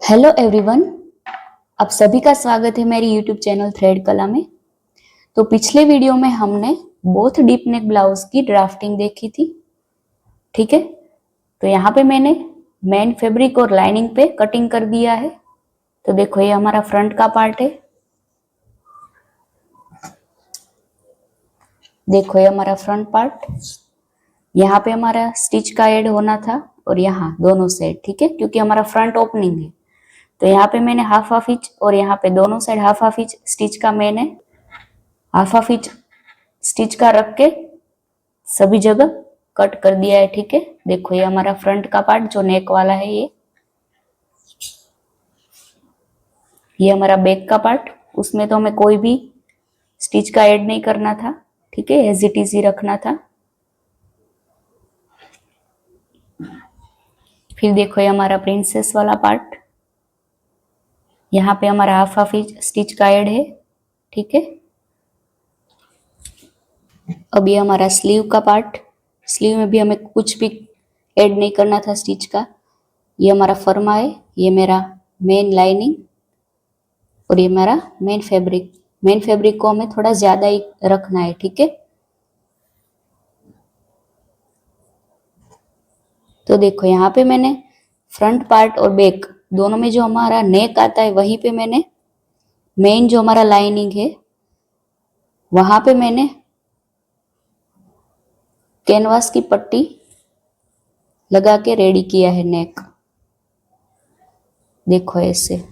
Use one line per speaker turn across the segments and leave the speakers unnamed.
Hello everyone, आप सभी का स्वागत है मेरी यूट्यूब चैनल थ्रेड कला में। तो पिछले वीडियो में हमने बोथ डीप नेक ब्लाउज की ड्राफ्टिंग देखी थी। ठीक है, तो यहाँ पे मैंने मेन फैब्रिक और लाइनिंग पे कटिंग कर दिया है। तो देखो, ये हमारा फ्रंट का पार्ट है। देखो, ये हमारा फ्रंट पार्ट। यहाँ पे हमारा स्टिच का ऐड होना था और यहाँ दोनों साइड, ठीक है, क्योंकि हमारा फ्रंट ओपनिंग है। तो यहाँ पे मैंने हाफ हाफ इंच और यहाँ पे दोनों side half half inch stitch का मैंने हाफ हाफ इंच स्टिच का रख के सभी जगह कट कर दिया है। ठीक है, देखो ये हमारा फ्रंट का पार्ट जो नेक वाला है, ये हमारा बैक का पार्ट। उसमें तो हमें कोई भी स्टिच का ऐड नहीं करना था, ठीक है, एज इट इज ही रखना था। फिर देखो ये हमारा प्रिंसेस वाला पार्ट, यहाँ पे हमारा हाफ हाफ इंच स्टिच का ऐड है। ठीक है, अब ये हमारा स्लीव का पार्ट। स्लीव में भी हमें कुछ भी ऐड नहीं करना था स्टिच का। ये हमारा फर्मा है, ये मेरा मेन लाइनिंग और ये मेरा मेन फैब्रिक। मेन फैब्रिक को हमें थोड़ा ज्यादा ही रखना है। ठीक है, तो देखो यहाँ पे मैंने फ्रंट पार्ट और बैक दोनों में जो हमारा नेक आता है वहीं पे मैंने मेन जो हमारा लाइनिंग है वहां पे मैंने कैनवास की पट्टी लगा के रेडी किया है नेक। देखो ऐसे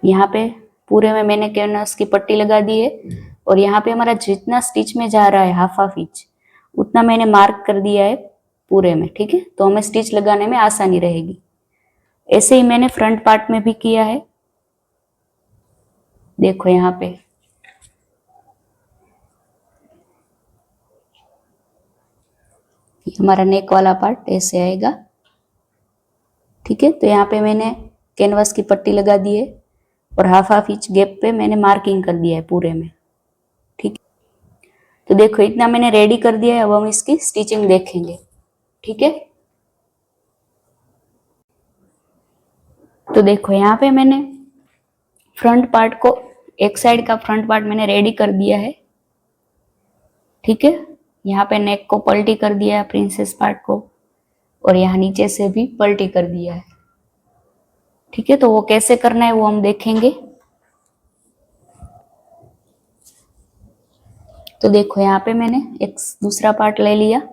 यहाँ पे पूरे में मैंने कैनवास की पट्टी लगा दी है और यहाँ पे हमारा जितना स्टिच में जा रहा है हाफ हाफ इंच उतना मैंने मार्क कर दिया है पूरे में। ठीक है, तो हमें स्टिच लगाने में आसानी रहेगी। ऐसे ही मैंने फ्रंट पार्ट में भी किया है। देखो यहाँ पे हमारा नेक वाला पार्ट ऐसे आएगा। ठीक है, तो यहाँ पे मैंने कैनवास की पट्टी लगा दी है और हाफ हाफ इंच गैप पे मैंने मार्किंग कर दिया है पूरे में। ठीक है, तो देखो इतना मैंने रेडी कर दिया है। अब हम इसकी स्टिचिंग देखेंगे। ठीक है, तो देखो यहाँ पे मैंने फ्रंट पार्ट को, एक साइड का फ्रंट पार्ट मैंने रेडी कर दिया है। ठीक है, यहाँ पे नेक को पलटी कर दिया है, प्रिंसेस पार्ट को, और यहाँ नीचे से भी पलटी कर दिया है। ठीक है, तो वो कैसे करना है वो हम देखेंगे। तो देखो यहाँ पे मैंने एक दूसरा पार्ट ले लिया।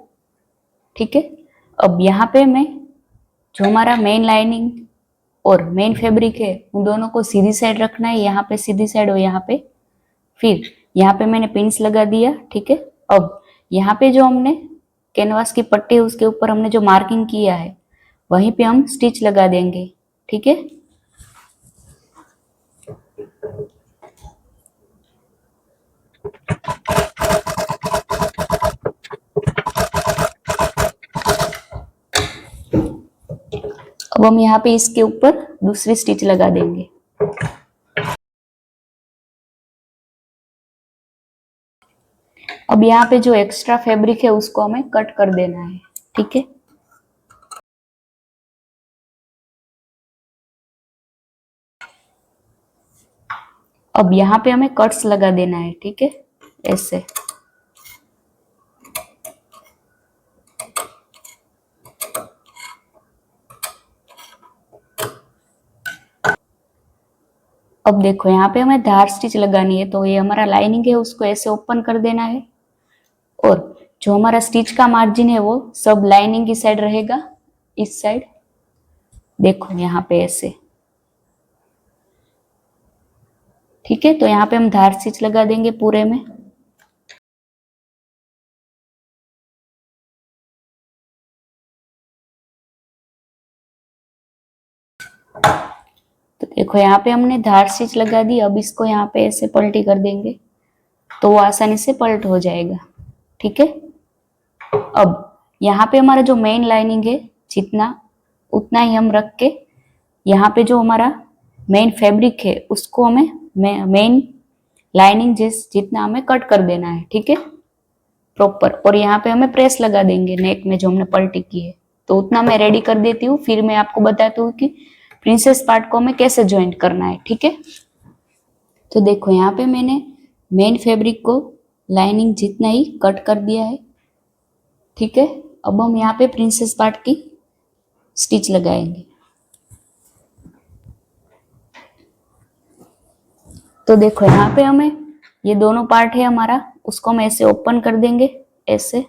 ठीक है, अब यहाँ पे मैं जो हमारा मेन लाइनिंग और मेन फैब्रिक है उन दोनों को सीधी साइड रखना है। यहाँ पे सीधी साइड और यहाँ पे, फिर यहाँ पे मैंने पिंस लगा दिया। ठीक है, अब यहाँ पे जो हमने कैनवास की पट्टी है उसके ऊपर हमने जो मार्किंग किया है वहीं पे हम स्टिच लगा देंगे। ठीक है, अब हम यहाँ पे इसके ऊपर दूसरी स्टिच लगा देंगे। अब यहाँ पे जो एक्स्ट्रा फैब्रिक है उसको हमें कट कर देना है। ठीक है, अब यहाँ पे हमें कट्स लगा देना है। ठीक है, ऐसे। अब देखो यहाँ पे हमें धार स्टिच लगानी है, तो ये हमारा लाइनिंग है उसको ऐसे ओपन कर देना है और जो हमारा स्टिच का मार्जिन है वो सब लाइनिंग की साइड रहेगा, इस साइड। देखो यहाँ पे ऐसे। ठीक है, तो यहाँ पे हम धार स्टिच लगा देंगे पूरे में। तो देखो यहाँ पे हमने धार स्टिच लगा दी। अब इसको यहाँ पे ऐसे पलटी कर देंगे तो वो आसानी से पलट हो जाएगा। ठीक है, अब यहाँ पे हमारा जो मेन लाइनिंग है जितना उतना ही हम रख के यहाँ पे जो हमारा मेन फैब्रिक है उसको हमें मेन लाइनिंग जितना हमें कट कर देना है। ठीक है, प्रॉपर। और यहाँ पे हमें प्रेस लगा देंगे नेक में जो हमने पलटी की है। तो उतना मैं रेडी कर देती हूँ, फिर मैं आपको बताती हूँ कि प्रिंसेस पार्ट को हमें कैसे ज्वाइंट करना है। ठीक है, तो देखो यहाँ पे मैंने मेन फैब्रिक को लाइनिंग जितना ही कट कर दिया है। ठीक है, अब हम यहाँ पे प्रिंसेस पार्ट की स्टिच लगाएंगे। तो देखो यहाँ पे हमें ये दोनों पार्ट है हमारा, उसको हम ऐसे ओपन कर देंगे ऐसे।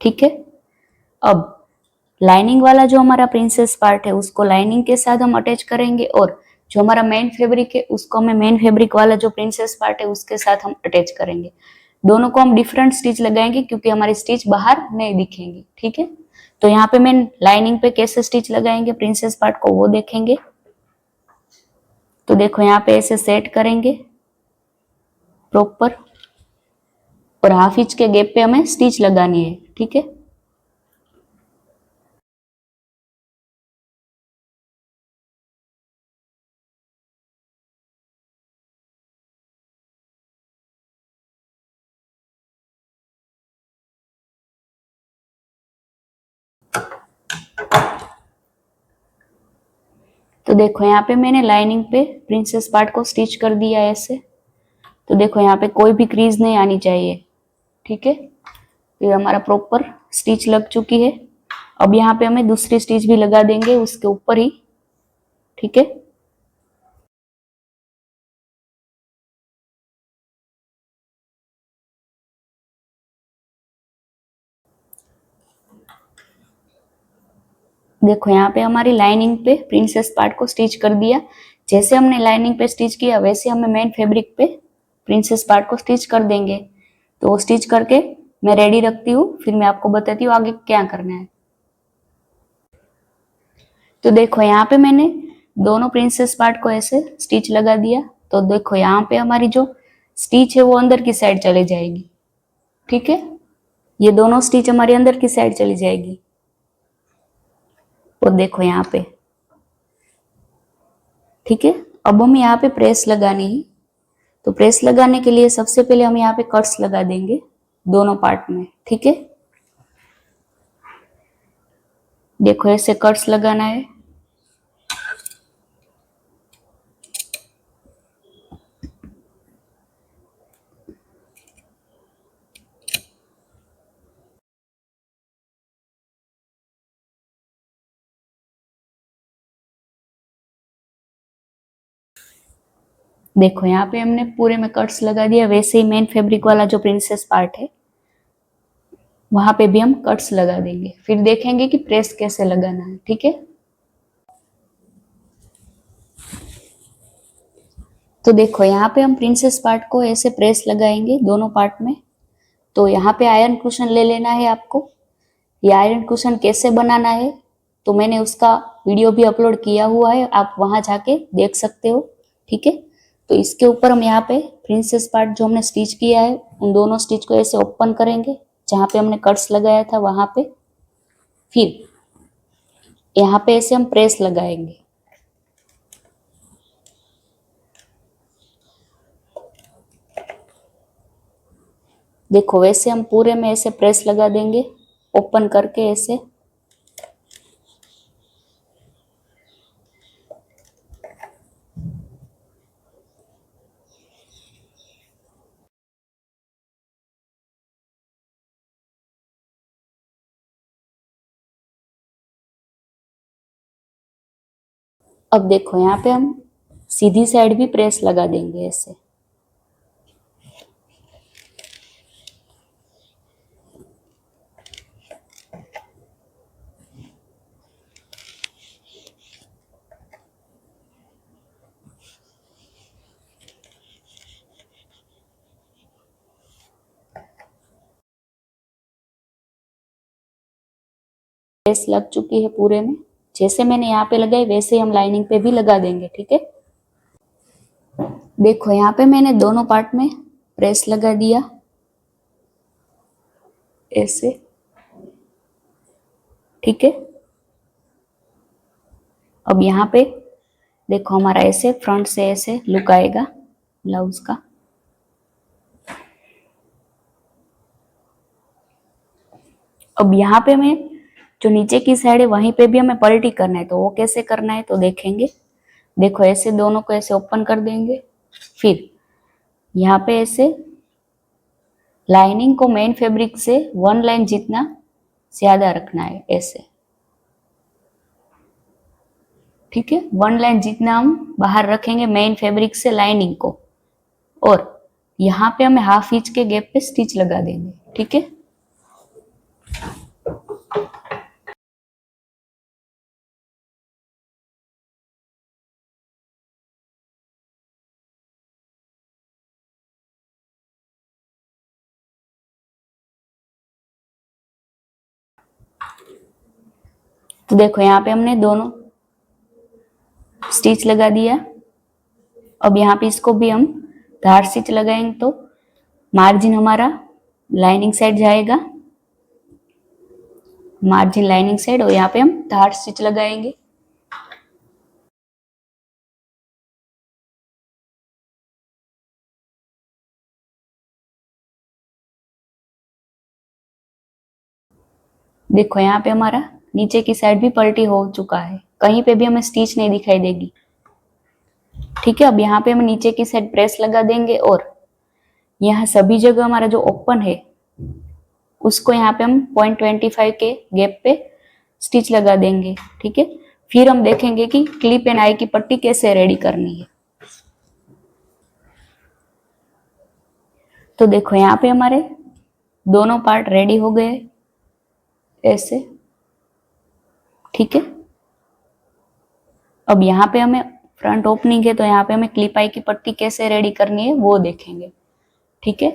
ठीक है, अब लाइनिंग वाला जो हमारा प्रिंसेस पार्ट है उसको लाइनिंग के साथ हम अटैच करेंगे, और जो हमारा मेन फैब्रिक है उसको हमें मेन फैब्रिक वाला जो प्रिंसेस पार्ट है उसके साथ हम अटैच करेंगे। दोनों को हम डिफरेंट स्टिच लगाएंगे क्योंकि हमारी स्टिच बाहर नहीं दिखेंगी। ठीक है, तो यहाँ पे मैं लाइनिंग पे कैसे स्टिच लगाएंगे प्रिंसेस पार्ट को वो देखेंगे। तो देखो यहाँ पे ऐसे सेट करेंगे प्रॉपर, और हाफ इंच के गैप पे हमें स्टिच लगानी है। ठीक है, तो देखो यहाँ पे मैंने लाइनिंग पे प्रिंसेस पार्ट को स्टिच कर दिया है ऐसे। तो देखो यहाँ पे कोई भी क्रीज नहीं आनी चाहिए। ठीक है, ये हमारा प्रॉपर स्टिच लग चुकी है। अब यहाँ पे हमें दूसरी स्टिच भी लगा देंगे उसके ऊपर ही। ठीक है, देखो यहाँ पे हमारी लाइनिंग पे प्रिंसेस पार्ट को स्टिच कर दिया। जैसे हमने लाइनिंग पे स्टिच किया वैसे हमें मेन फैब्रिक पे प्रिंसेस पार्ट को स्टिच कर देंगे। तो वो स्टिच करके मैं रेडी रखती हूँ, फिर मैं आपको बताती हूँ आगे क्या करना है। तो देखो यहाँ पे मैंने दोनों प्रिंसेस पार्ट को ऐसे स्टिच लगा दिया। तो देखो यहाँ पे हमारी जो स्टिच है वो अंदर की साइड चली जाएगी। ठीक है, ये दोनों स्टिच हमारी अंदर की साइड चली जाएगी। और देखो यहाँ पे, ठीक है, अब हम यहाँ पे प्रेस लगानी है। तो प्रेस लगाने के लिए सबसे पहले हम यहाँ पे कट्स लगा देंगे दोनों पार्ट में। ठीक है, देखो ऐसे कट्स लगाना है। देखो यहाँ पे हमने पूरे में कट्स लगा दिया। वैसे ही मेन फैब्रिक वाला जो प्रिंसेस पार्ट है वहां पे भी हम कट्स लगा देंगे, फिर देखेंगे कि प्रेस कैसे लगाना है। ठीक है, तो देखो यहाँ पे हम प्रिंसेस पार्ट को ऐसे प्रेस लगाएंगे दोनों पार्ट में। तो यहाँ पे आयरन कुशन ले लेना है आपको। ये आयरन कुशन कैसे बनाना है तो मैंने उसका वीडियो भी अपलोड किया हुआ है, आप वहां जाके देख सकते हो। ठीक है, तो इसके ऊपर हम यहाँ पे प्रिंसेस पार्ट जो हमने स्टिच किया है उन दोनों स्टिच को ऐसे ओपन करेंगे जहाँ पे हमने कट्स लगाया था वहां पे। फिर यहाँ पे ऐसे हम प्रेस लगाएंगे। देखो वैसे हम पूरे में ऐसे प्रेस लगा देंगे ओपन करके ऐसे। अब देखो यहाँ पे हम सीधी साइड भी प्रेस लगा देंगे ऐसे। प्रेस लग चुकी है पूरे में। जैसे मैंने यहाँ पे लगाई वैसे ही हम लाइनिंग पे भी लगा देंगे। ठीक है, देखो यहाँ पे मैंने दोनों पार्ट में प्रेस लगा दिया ऐसे। ठीक है, अब यहाँ पे देखो हमारा ऐसे फ्रंट से ऐसे लुक आएगा ब्लाउज का। अब यहाँ पे हमें जो नीचे की साइड है वहीं पे भी हमें पलटी करना है, तो वो कैसे करना है तो देखेंगे। देखो ऐसे दोनों को ऐसे ओपन कर देंगे, फिर यहाँ पे ऐसे लाइनिंग को मेन फैब्रिक से 1 लाइन जितना ज्यादा रखना है ऐसे, ठीक है। 1 लाइन जितना हम बाहर रखेंगे मेन फैब्रिक से लाइनिंग को, और यहाँ पे हमें हाफ इंच के गैप पे स्टिच लगा देंगे, ठीक है। तो देखो यहाँ पे हमने दोनों स्टिच लगा दिया। अब यहाँ पे इसको भी हम धार स्टिच लगाएंगे, तो मार्जिन हमारा लाइनिंग साइड जाएगा, मार्जिन लाइनिंग साइड, और यहाँ पे हम धार स्टिच लगाएंगे। देखो यहाँ पे हमारा नीचे की साइड भी पलटी हो चुका है, कहीं पे भी हमें स्टिच नहीं दिखाई देगी, ठीक है। अब यहाँ पे हम नीचे की साइड प्रेस लगा देंगे, और यहाँ सभी जगह हमारा जो ओपन है उसको यहाँ पे हम 0.25 के गैप पे स्टिच लगा देंगे, ठीक है। फिर हम देखेंगे कि क्लिप एंड आई की पट्टी कैसे रेडी करनी है। तो देखो यहाँ पे हमारे दोनों पार्ट रेडी हो गए ऐसे, ठीक है। अब यहाँ पे हमें फ्रंट ओपनिंग है, तो यहाँ पे हमें क्लिप आई की पट्टी कैसे रेडी करनी है वो देखेंगे, ठीक है।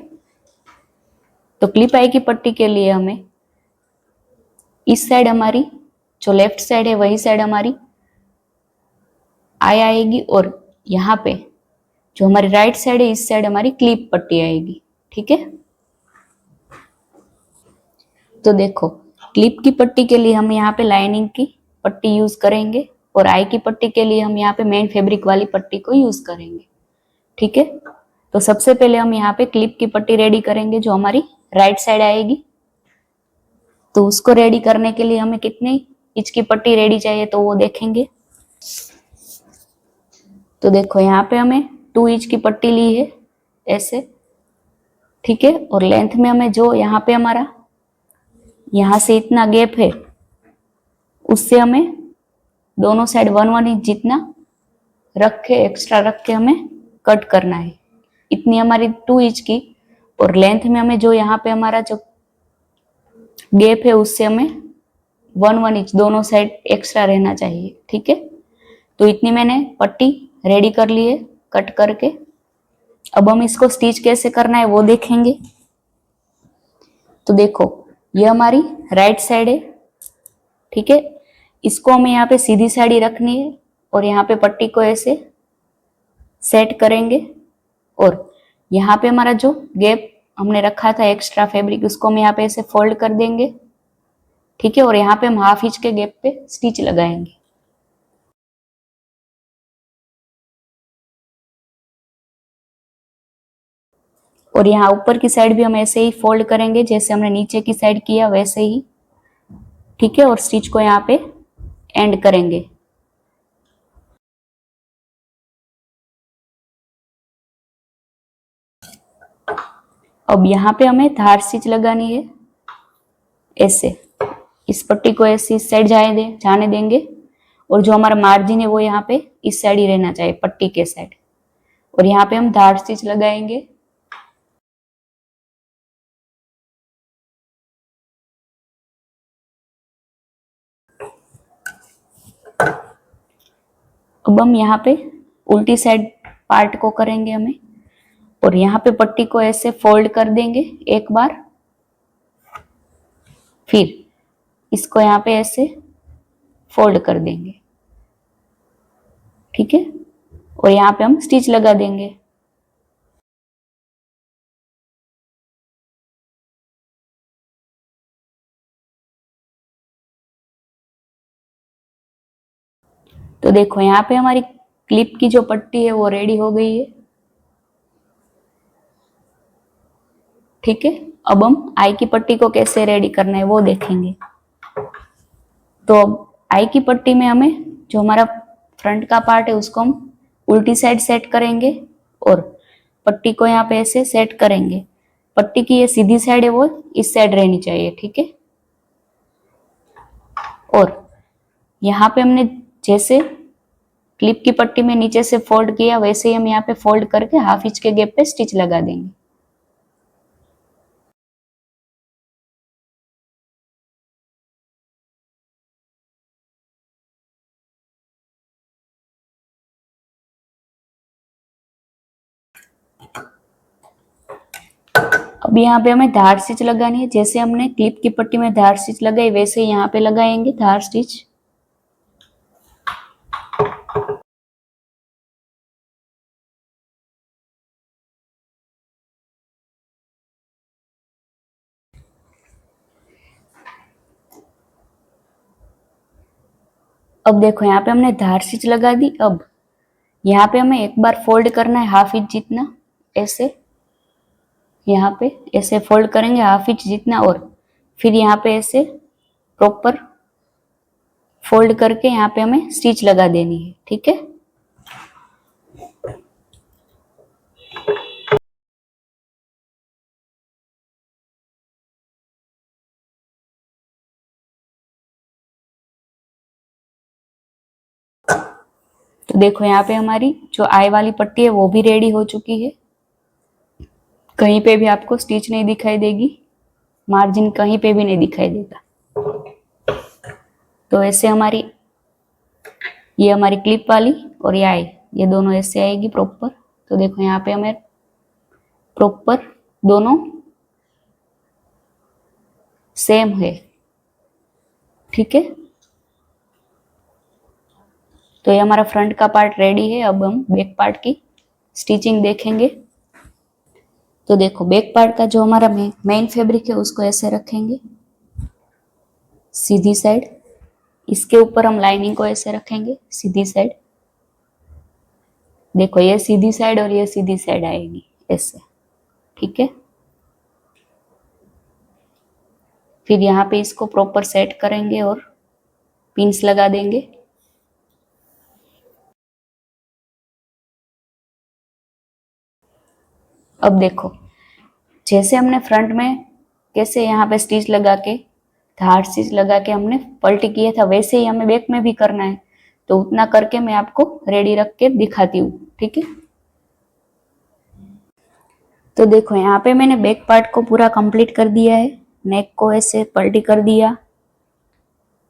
तो क्लिप आई की पट्टी के लिए हमें इस साइड हमारी जो लेफ्ट साइड है वही साइड हमारी आई आएगी, और यहाँ पे जो हमारी राइट साइड है इस साइड हमारी क्लिप पट्टी आएगी, ठीक है। तो देखो क्लिप की पट्टी के लिए हम यहाँ पे लाइनिंग की पट्टी यूज करेंगे, और आई की पट्टी के लिए हम यहाँ पे मेन फैब्रिक वाली पट्टी को यूज करेंगे, ठीक है। तो सबसे पहले हम यहाँ पे क्लिप की पट्टी रेडी करेंगे जो हमारी राइट साइड आएगी। तो उसको रेडी करने के लिए हमें कितने इंच की पट्टी रेडी चाहिए तो वो देखेंगे। तो देखो यहाँ पे हमें 2 इंच की पट्टी ली है ऐसे, ठीक है। और लेंथ में हमें जो यहाँ पे हमारा यहाँ से इतना गैप है उससे हमें दोनों साइड 1 इंच जितना रख के एक्स्ट्रा रख के हमें कट करना है। इतनी हमारी 2 इंच की, और लेंथ में हमें जो यहाँ पे हमारा जो गैप है उससे हमें 1 इंच दोनों साइड एक्स्ट्रा रहना चाहिए, ठीक है। तो इतनी मैंने पट्टी रेडी कर ली है कट करके। अब हम इसको स्टिच कैसे करना है वो देखेंगे। तो देखो ये हमारी राइट साइड है, ठीक है। इसको हमें यहाँ पे सीधी साइड ही रखनी है, और यहाँ पे पट्टी को ऐसे सेट करेंगे, और यहाँ पे हमारा जो गैप हमने रखा था एक्स्ट्रा फैब्रिक उसको हम यहाँ पे ऐसे फोल्ड कर देंगे, ठीक है। और यहाँ पे हम हाफ इंच के गैप पे स्टिच लगाएंगे। और यहाँ ऊपर की साइड भी हम ऐसे ही फोल्ड करेंगे जैसे हमने नीचे की साइड किया वैसे ही, ठीक है। और स्टिच को यहाँ पे एंड करेंगे। अब यहाँ पे हमें धार स्टिच लगानी है ऐसे, इस पट्टी को ऐसे इस साइड जाने देंगे, और जो हमारा मार्जिन है वो यहाँ पे इस साइड ही रहना चाहिए पट्टी के साइड, और यहाँ पे हम धार स्टिच लगाएंगे। अब हम यहाँ पे उल्टी साइड पार्ट को करेंगे हमें, और यहाँ पे पट्टी को ऐसे फोल्ड कर देंगे एक बार, फिर इसको यहाँ पे ऐसे फोल्ड कर देंगे, ठीक है। और यहाँ पे हम स्टिच लगा देंगे। तो देखो यहाँ पे हमारी क्लिप की जो पट्टी है वो रेडी हो गई है, ठीक है। अब हम आई की पट्टी को कैसे रेडी करना है वो देखेंगे। तो अब आई की पट्टी में हमें जो हमारा फ्रंट का पार्ट है उसको हम उल्टी साइड सेट करेंगे और पट्टी को यहाँ पे ऐसे सेट करेंगे। पट्टी की ये सीधी साइड है वो इस साइड रहनी चाहिए, ठीक है। और यहाँ पे हमने जैसे क्लिप की पट्टी में नीचे से फोल्ड किया वैसे ही हम यहाँ पे फोल्ड करके हाफ इंच के गैप पे स्टिच लगा देंगे। अब यहाँ पे हमें धार स्टिच लगानी है। जैसे हमने क्लिप की पट्टी में धार स्टिच लगाई वैसे यहाँ पे लगाएंगे धार स्टिच। अब देखो यहाँ पे हमने धार स्टिच लगा दी। अब यहाँ पे हमें एक बार फोल्ड करना है हाफ इंच जितना, ऐसे यहाँ पे ऐसे फोल्ड करेंगे हाफ इंच जितना और फिर यहाँ पे ऐसे प्रॉपर फोल्ड करके यहाँ पे हमें स्टिच लगा देनी है, ठीक है। तो देखो यहाँ पे हमारी जो आई वाली पट्टी है वो भी रेडी हो चुकी है। कहीं पे भी आपको स्टिच नहीं दिखाई देगी, मार्जिन कहीं पे भी नहीं दिखाई देगा। तो ऐसे हमारी ये हमारी क्लिप वाली और ये आई, ये दोनों ऐसे आएगी प्रॉपर। तो देखो यहाँ पे हमें प्रॉपर दोनों सेम है, ठीक है। तो ये हमारा फ्रंट का पार्ट रेडी है। अब हम बैक पार्ट की स्टिचिंग देखेंगे। तो देखो बैक पार्ट का जो हमारा मेन फैब्रिक है उसको ऐसे रखेंगे सीधी साइड। इसके ऊपर हम लाइनिंग को ऐसे रखेंगे सीधी साइड। देखो ये सीधी साइड और ये सीधी साइड आएगी ऐसे, ठीक है। फिर यहाँ पे इसको प्रॉपर सेट करेंगे और पिन्स लगा देंगे। अब देखो जैसे हमने फ्रंट में कैसे यहाँ पे स्टिच लगा के धार स्टिच लगा के हमने पलटी किया था वैसे ही हमें बैक में भी करना है। तो उतना करके मैं आपको रेडी रख के दिखाती हूँ, ठीक है। तो देखो यहाँ पे मैंने बैक पार्ट को पूरा कंप्लीट कर दिया है। नेक को ऐसे पलटी कर दिया,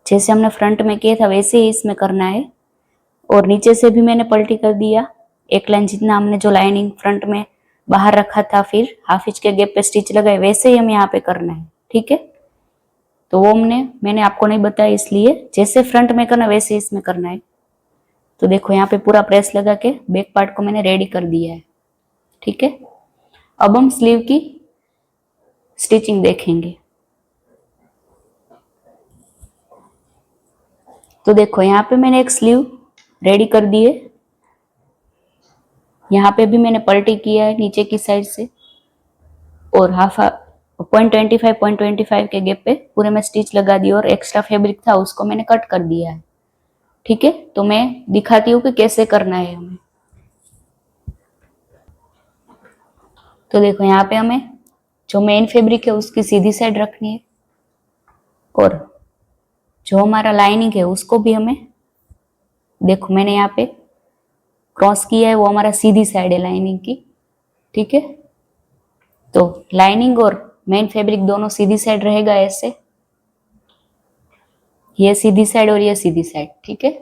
जैसे हमने फ्रंट में किया था वैसे ही इसमें करना है। और नीचे से भी मैंने पलटी कर दिया, एक लाइन जितना हमने जो लाइनिंग फ्रंट में बाहर रखा था फिर हाफ इंच के गैप पे स्टिच लगाए वैसे ही हम यहाँ पे करना है, ठीक है। तो वो मैंने आपको नहीं बताया इसलिए जैसे फ्रंट में करना वैसे इसमें करना है। तो देखो यहाँ पे पूरा प्रेस लगा के बैक पार्ट को मैंने रेडी कर दिया है, ठीक है। अब हम स्लीव की स्टिचिंग देखेंगे। तो देखो यहाँ पे मैंने एक स्लीव रेडी कर दी है। यहाँ पे भी मैंने पलटी किया है नीचे की साइड से और हाफ 0.25 के गैप पे पूरे में स्टिच लगा दी और एक्स्ट्रा फैब्रिक था उसको मैंने कट कर दिया है, ठीक है। तो मैं दिखाती हूँ कि कैसे करना है हमें। तो देखो यहाँ पे हमें जो मेन फैब्रिक है उसकी सीधी साइड रखनी है और जो हमारा लाइनिंग है उसको भी हमें, देखो मैंने यहाँ पे क्रॉस किया है वो हमारा सीधी साइड है लाइनिंग की, ठीक है। तो लाइनिंग और मेन फैब्रिक दोनों सीधी साइड रहेगा ऐसे, ये सीधी साइड और ये सीधी साइड, ठीक है।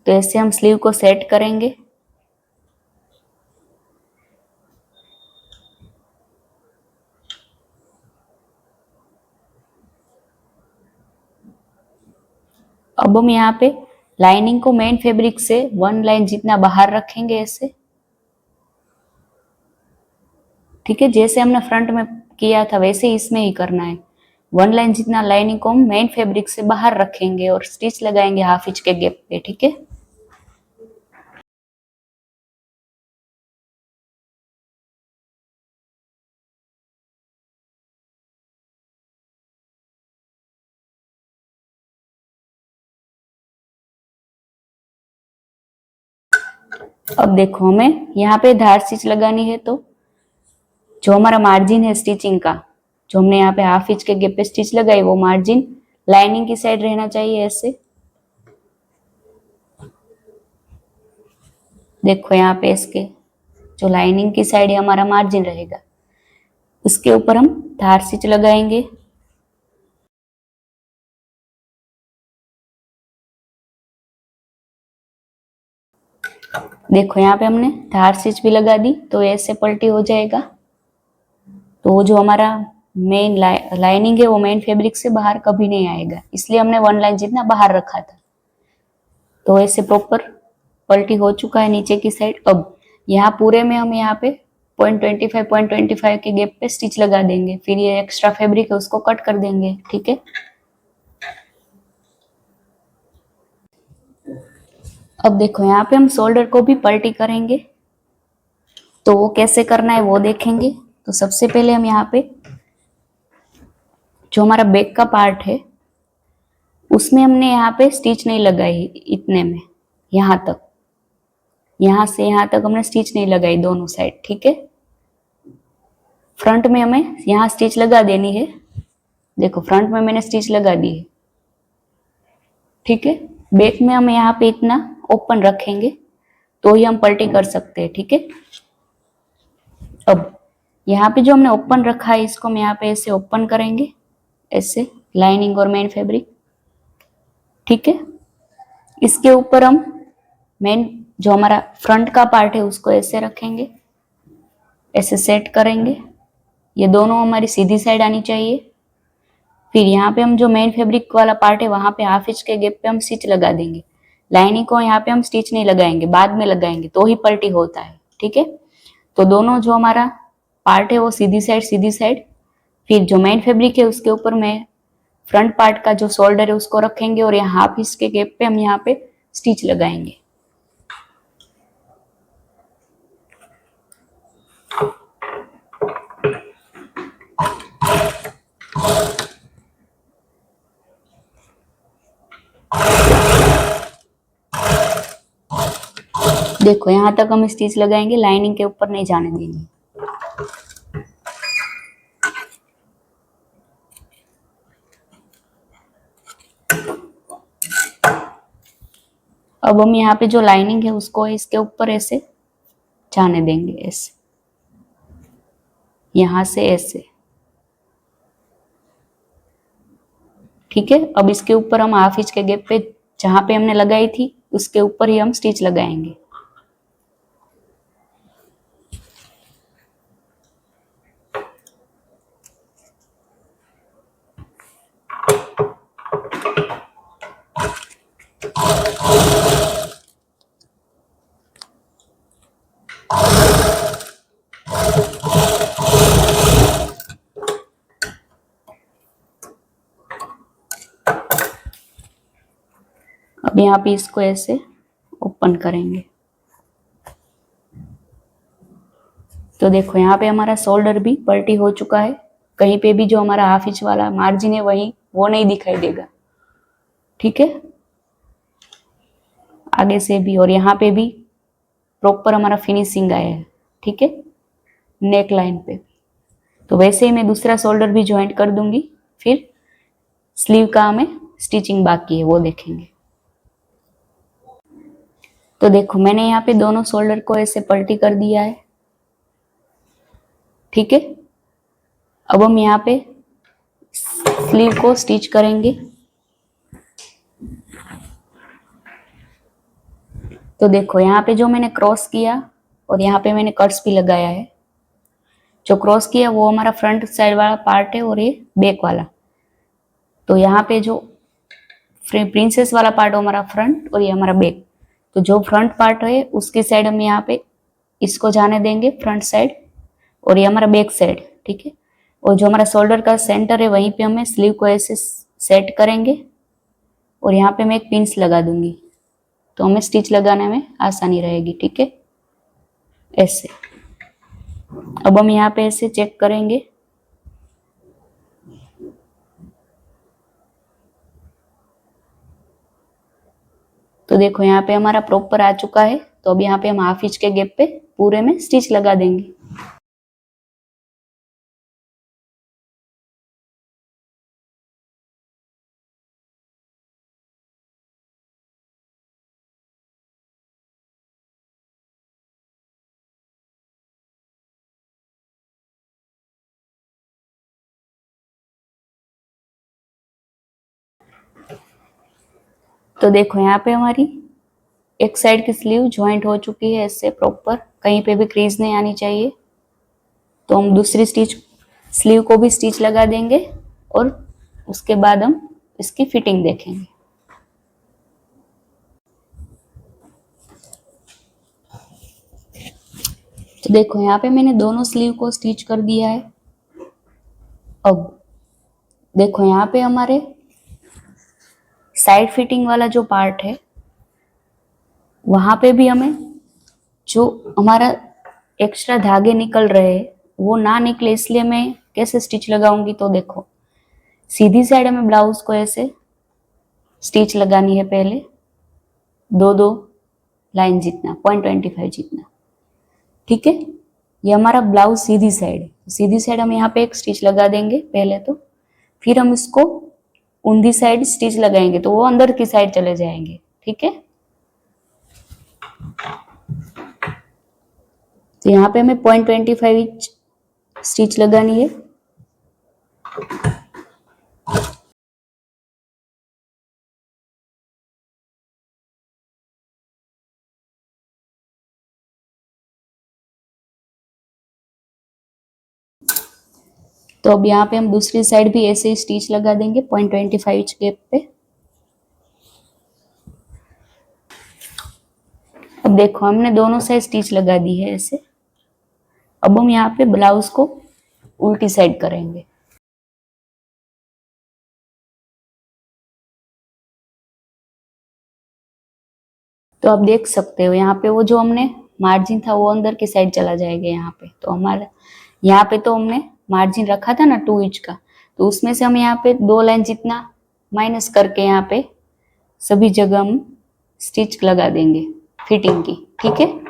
तो ऐसे हम स्लीव को सेट करेंगे। अब हम यहाँ पे लाइनिंग को मेन फैब्रिक से 1 लाइन जितना बाहर रखेंगे ऐसे, ठीक है। जैसे हमने फ्रंट में किया था वैसे ही इसमें ही करना है। 1 लाइन जितना लाइनिंग को हम मेन फैब्रिक से बाहर रखेंगे और स्टिच लगाएंगे हाफ इंच के गैप पे, ठीक है। अब देखो हमें यहाँ पे धार स्टिच लगानी है, तो जो हमारा मार्जिन है स्टिचिंग का, जो हमने यहाँ पे हाफ इंच के गैप पे स्टिच लगाई, वो मार्जिन लाइनिंग की साइड रहना चाहिए ऐसे। देखो यहाँ पे इसके जो लाइनिंग की साइड है हमारा मार्जिन रहेगा, उसके ऊपर हम धार स्टिच लगाएंगे। देखो यहाँ पे हमने धार स्टिच भी लगा दी, तो ऐसे पलटी हो जाएगा। तो वो जो हमारा मेन लाइनिंग है वो मेन फैब्रिक से बाहर कभी नहीं आएगा, इसलिए हमने 1 लाइन जितना बाहर रखा था। तो ऐसे प्रॉपर पलटी हो चुका है नीचे की साइड। अब यहाँ पूरे में हम यहाँ पे 0.25 के गैप पे स्टिच लगा देंगे, फिर ये एक्स्ट्रा फैब्रिक है उसको कट कर देंगे, ठीक है। अब देखो यहाँ पे हम शोल्डर को भी पलटी करेंगे, तो वो कैसे करना है वो देखेंगे। तो सबसे पहले हम यहाँ पे जो हमारा बैक का पार्ट है उसमें हमने यहाँ पे स्टिच नहीं लगाई, इतने में यहाँ तक, यहाँ से यहाँ तक हमने स्टिच नहीं लगाई दोनों साइड, ठीक है। फ्रंट में हमें यहाँ स्टिच लगा देनी है। देखो फ्रंट में मैंने स्टिच लगा दी है, ठीक है। बैक में हम यहाँ पे इतना ओपन रखेंगे तो ही हम पलटी कर सकते हैं, ठीक है। अब यहाँ पे जो हमने ओपन रखा है इसको हम यहाँ पे ऐसे ओपन करेंगे, ऐसे लाइनिंग और मेन फैब्रिक, ठीक है। इसके ऊपर हम मेन जो हमारा फ्रंट का पार्ट है उसको ऐसे रखेंगे, ऐसे सेट करेंगे। ये दोनों हमारी सीधी साइड आनी चाहिए। फिर यहाँ पे हम जो मेन फैब्रिक वाला पार्ट है वहां पे हाफ इंच के गैप पे हम स्टिच लगा देंगे। लाइनिंग को यहाँ पे हम स्टिच नहीं लगाएंगे, बाद में लगाएंगे, तो ही पलटी होता है, ठीक है। तो दोनों जो हमारा पार्ट है वो सीधी साइड। फिर जो मेन फैब्रिक है उसके ऊपर में फ्रंट पार्ट का जो शोल्डर है उसको रखेंगे और यहाँ हाफ इंच के गैप पे हम यहाँ पे स्टिच लगाएंगे। देखो यहाँ तक हम स्टिच लगाएंगे, लाइनिंग के ऊपर नहीं जाने देंगे। अब हम यहाँ पे जो लाइनिंग है उसको इसके ऊपर ऐसे जाने देंगे, ऐसे यहाँ से ऐसे, ठीक है। अब इसके ऊपर हम हाफ इंच के गैप पे जहां पे हमने लगाई थी उसके ऊपर ही हम स्टिच लगाएंगे। अब यहाँ पे इसको ऐसे ओपन करेंगे। तो देखो यहाँ पे हमारा शोल्डर भी पलटी हो चुका है, कहीं पे भी जो हमारा हाफ इंच वाला मार्जिन है वही वो नहीं दिखाई देगा, ठीक है। आगे से भी और यहाँ पे भी प्रॉपर हमारा फिनिशिंग आया है, ठीक है, नेक लाइन पे। तो वैसे ही मैं दूसरा शोल्डर भी ज्वाइंट कर दूंगी, फिर स्लीव का हमें स्टिचिंग बाकी है वो देखेंगे। तो देखो मैंने यहाँ पे दोनों शोल्डर को ऐसे पलटी कर दिया है, ठीक है। अब हम यहाँ पे स्लीव को स्टिच करेंगे। तो देखो यहाँ पे जो मैंने क्रॉस किया और यहाँ पे मैंने कट्स भी लगाया है। जो क्रॉस किया वो हमारा फ्रंट साइड वाला पार्ट है और ये बैक वाला। तो यहाँ पे जो प्रिंसेस वाला पार्ट है हमारा फ्रंट और ये हमारा बैक। तो जो फ्रंट पार्ट है उसकी साइड हम यहाँ पे इसको जाने देंगे फ्रंट साइड और ये हमारा बैक साइड, ठीक है। और जो हमारा शोल्डर का सेंटर है वहीं पे हमें स्लीव को ऐसे सेट करेंगे और यहाँ पे मैं एक पिंस लगा दूंगी, तो हमें स्टिच लगाने में आसानी रहेगी, ठीक है, ऐसे। अब हम यहाँ पे ऐसे चेक करेंगे। तो देखो यहाँ पे हमारा प्रॉपर आ चुका है। तो अब यहाँ पे हम हाफ इंच के गैप पे पूरे में स्टिच लगा देंगे। तो देखो यहाँ पे हमारी एक साइड की स्लीव ज्वाइंट हो चुकी है इससे प्रॉपर, कहीं पे भी क्रीज नहीं आनी चाहिए। तो हम दूसरी स्टिच स्लीव को भी स्टिच लगा देंगे और उसके बाद हम इसकी फिटिंग देखेंगे। तो देखो यहाँ पे मैंने दोनों स्लीव को स्टिच कर दिया है। अब देखो यहाँ पे हमारे साइड फिटिंग वाला जो पार्ट है वहां पे भी हमें जो हमारा एक्स्ट्रा धागे निकल रहे हैं वो ना निकले, इसलिए मैं कैसे स्टिच लगाऊंगी। तो देखो सीधी साइड हमें ब्लाउज को ऐसे स्टिच लगानी है, पहले दो दो लाइन जितना, 0.25 जितना, ठीक है। ये हमारा ब्लाउज सीधी साइड है, सीधी साइड हम यहाँ पे एक स्टिच लगा देंगे पहले, तो फिर हम इसको ऊंधी साइड स्टिच लगाएंगे तो वो अंदर की साइड चले जाएंगे, ठीक है। तो यहाँ पे हमें 0.25 इंच स्टिच लगानी है। तो अब यहाँ पे हम दूसरी साइड भी ऐसे ही स्टिच लगा देंगे 0.25 इंच गैप पे। अब देखो हमने दोनों साइड स्टिच लगा दी है ऐसे। अब हम यहाँ पे ब्लाउज को उल्टी साइड करेंगे। तो आप देख सकते हो यहाँ पे वो जो हमने मार्जिन था वो अंदर की साइड चला जाएगा यहाँ पे। तो हमारा यहाँ पे तो हमने मार्जिन रखा था ना 2 इंच का, तो उसमें से हम यहाँ पे 2 लाइन जितना माइनस करके यहाँ पे सभी जगह हम स्टिच लगा देंगे फिटिंग की, ठीक है।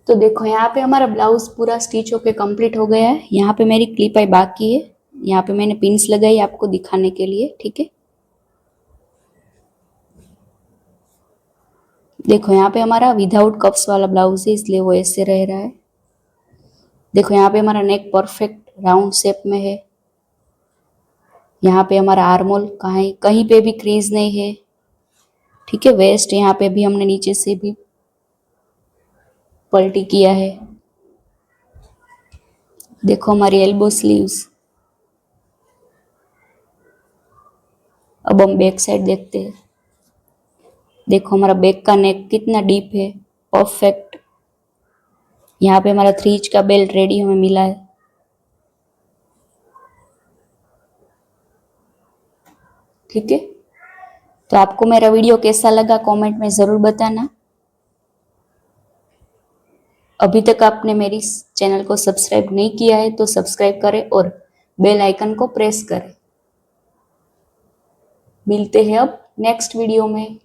तो देखो यहाँ पे हमारा ब्लाउज पूरा स्टिच होके कंप्लीट हो गया है। यहाँ पे मेरी क्लिप आई बाकी है, यहाँ पे मैंने पिन्स लगाई आपको दिखाने के लिए, ठीक है। देखो यहाँ पे हमारा विदाउट कप्स वाला ब्लाउज है इसलिए वो ऐसे रह रहा है। देखो यहाँ पे हमारा नेक परफेक्ट राउंड शेप में है। यहाँ पे हमारा आर्मोल कहीं कहीं पे भी क्रीज नहीं है, ठीक है। वेस्ट यहाँ पे भी हमने नीचे से भी पलटी किया है। देखो हमारी एल्बो स्लीव्स। अब हम बैक साइड देखते हैं। देखो हमारा बैक का नेक कितना डीप है, परफेक्ट। यहाँ पे हमारा 3 इंच का बेल्ट रेडी हमें मिला है, ठीक है। तो आपको मेरा वीडियो कैसा लगा कमेंट में जरूर बताना। अभी तक आपने मेरी चैनल को सब्सक्राइब नहीं किया है तो सब्सक्राइब करें और बेल आइकन को प्रेस करें। मिलते हैं अब नेक्स्ट वीडियो में।